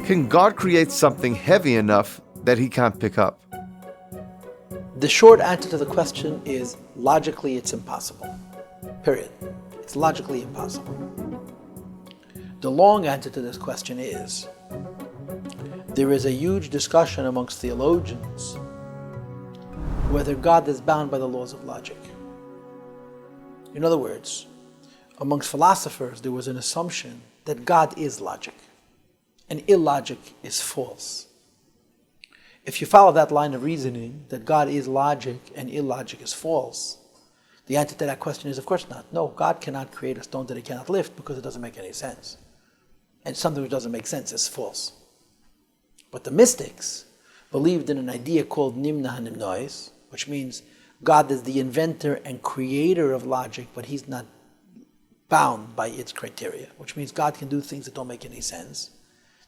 Can God create something heavy enough that he can't pick up? The short answer to the question is logically it's impossible. Period. It's logically impossible. The long answer to this question is there is a huge discussion amongst theologians whether God is bound by the laws of logic. In other words, amongst philosophers there was an assumption that God is logic and illogic is false. If you follow that line of reasoning, that God is logic and illogic is false, the answer to that question is of course not. No, God cannot create a stone that he cannot lift because it doesn't make any sense. And something which doesn't make sense is false. But the mystics believed in an idea called nimna hanimnois, which means God is the inventor and creator of logic, but he's not bound by its criteria, which means God can do things that don't make any sense,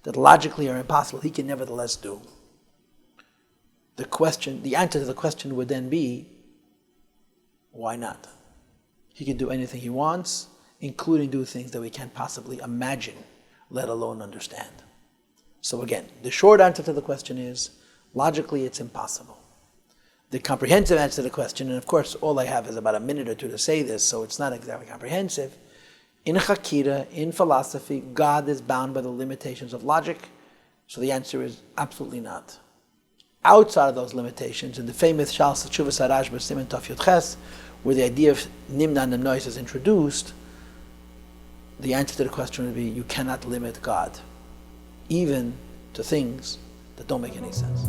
that logically are impossible, he can nevertheless do. The answer to the question would then be, why not? He can do anything he wants, including do things that we can't possibly imagine, let alone understand. So again, the short answer to the question is, logically it's impossible. The comprehensive answer to the question, and of course all I have is about a minute or two to say this, so it's not exactly comprehensive. In Chakira, in philosophy, God is bound by the limitations of logic, so the answer is absolutely not. Outside of those limitations, in the famous Shal Tshuvas HaRashba Siman Taf Yud Ches, where the idea of Nimna Nimnois is introduced, the answer to the question would be, you cannot limit God, even to things that don't make any sense.